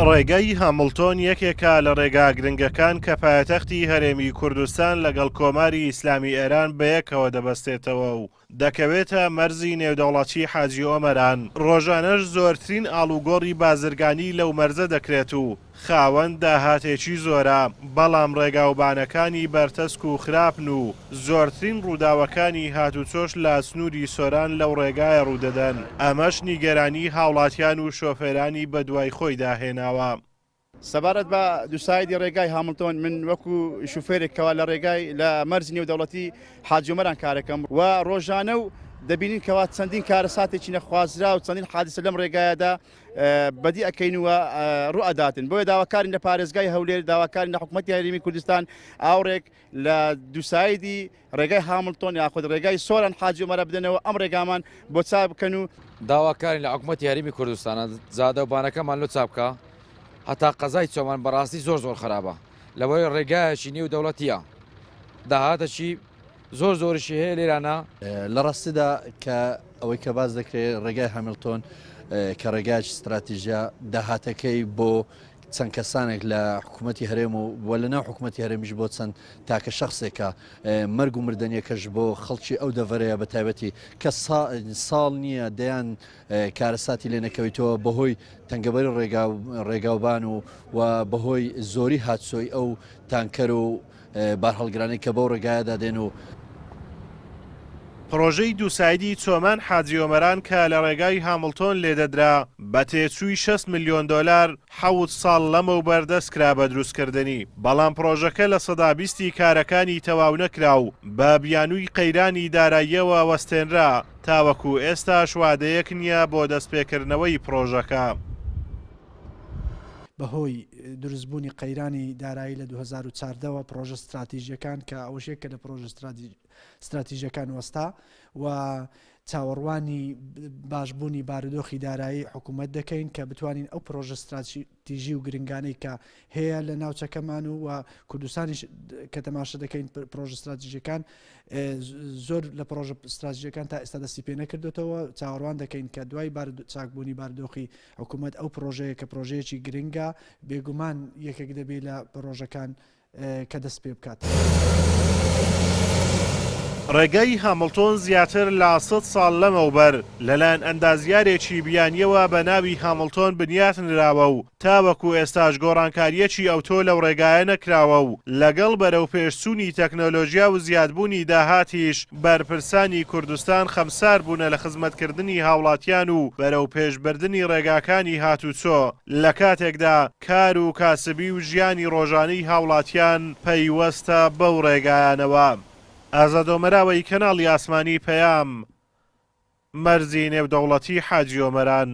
ڕێگای هەمڵتۆن یەکێکە لە ڕێگا گرنگەکان کە پایتەختی هەرێمی کوردستان لەگەڵ کۆماری ئیسلامی ئێران بەیەکەوە دەبەستێتەوە و دەکەوێتە مەرزی نێودەوڵەتی حاجی ئۆمەران. ڕۆژانەش زۆرترین ئاڵوگۆڕی بازرگانی لەو مەرزە دەکرێت و خاوەن داهاتێکی زۆرە، بەڵام ڕێگاوبانەکانی بەرتەسک و خراپن و زۆرترین ڕووداوەکانی هاتوچۆش لە سنووری سۆران لەو ڕێگایە ڕوودەدەن. ئەمەش نیگەرانی هاوڵاتیان و شۆفێرانی بە دوای خۆی داهێناوە. سەبارەت بە دووسایدی ڕێگای هامڵتۆن من وەکو شوفێرێکەوە لە ڕێگای لە مەرز نێودەوڵەتی حاجی ئۆمەران کارەکەم و ڕۆژانە و دەبینین کەوا چەندین کارە ساتێکی نەخوازرا و چەندین حادثە لەم ڕێگایەدا بەدی ئەکەینوە ڕوئەداتن. بۆیە داواکارین لە پارێزگای هەولێر، داواکارین لە حکوومەتی هەرێمی کوردستان ئاوڕێک لە دووسایدی ڕێگای هامڵتۆن یاخود ڕێگای سۆران حاجی ئۆمەرە بدەنەوە ئەم ڕێگامان بۆ چاک بکەن و داواکارین لە حکوومەتی هەرێمی کوردستانە زادەوبانەکەمان لۆ چاک بکە. هەتا قەزای چۆمان بەڕاستی زۆر خراپە لەوەی ڕێگایەکی نێودەوڵەتیە، داهاتەکی زۆریشی هەیە لێرانە. لە ڕاستیدا کە ئەوەی کە باز دەکرێت ڕێگای هەمیلتۆن کە ڕێگایکی استراتیژیا داهاتەکەی بۆ چەند کەسانێک لە حکوومەتی هەرێم و بۆ لەناو حکوومەتی هەرێمیش بۆ چەند تاکە شخصێکە مەرگ و مردنیەکەش بۆ خەڵکی ئەو دەڤەرەیە بە تایبەتی کە ساڵ نییە دەیان کارەساتی لێ نەکەویتەوە بەهۆی تەنگەبەری ڕێگاوبان و بەهۆی زۆری هاتسۆی ئەو تانکەر و بارهەڵگرانی کە بەو ڕێگایەدا دێن و پرۆژەی دووسایدی چۆمان حاجی ئۆمەران کە لە ڕێگای هامڵتۆن لێدەدرا بە تێچووی 6 ملیۆن دۆلار حەوت ساڵ لەمەوبەر دەستکرا بە دروستکردنی، بەڵام پرۆژەکە لە سەدا 20 کارەکانی تەواو نەکرا و بە بیانووی قەیرانی داراییەوە وەستێنرا تاوەکو ئێستا شوادەیەک نییە بۆ دەستپێکردنەوەی پرۆژەکە. بەهۆی دروستبوونی قەیرانی دارایی لە 2014ەوە پرۆژە استراتیژیەکان کە ئەوشێکە لە پرۆژە استراتیژیەکان وەستا و چاوەڕوانی باشبوونی بارودۆخی دارایی حکوومەت دەکەین کە بتوانین ئەو پرۆژە استراتیژی و گرنگانەی کە هەیە لە ناوچەکەمان و کوردستانی کە تەماشا دەکەین پرۆژە استراتیژیەکان زۆر لە پرۆژە استراتیژیەکان تا ئێستا دەستی پێ نەکردوێتەوە. چاوەڕوان دەکەین کە دوای چاکبوونی بارودۆخی حکوومەت ئەو پرۆژەیە کە پرۆژەیەکی گرنگە بێگومان یەکێک دەبێت لە پرۆژەکان کە دەست پێ بکات. ڕێگای هەمڵتۆن زیاتر لە 100 ساڵ لەمەوبەر لەلایەن ئەندازیارێکی بیانیەوە بە ناوی هەمڵتۆن بنیاتنراوە و تاوەکو ئێستاش گۆڕانکاریەکی ئەوتۆ لەو ڕێگایە نەکراوە و لەگەڵ بەرەو پێشچوونی تەکنۆلۆژیا و زیادبوونی داهاتیش بەرپرسانی کوردستان خەمسار بوونە لە خزمەتکردنی هاوڵاتیان و بەرەو پێشبردننی ڕێگاکانی هاتوچۆ لە کاتێکدا کار و کاسبی و ژیانی ڕۆژانەی هاوڵاتیان پەیوەستە بەو ڕێگایانەوە. ئازادۆمەراوەی کەناڵی ئاسمانی پەیام، مەرزی نێودەوڵەتی حاجی ئۆمەران.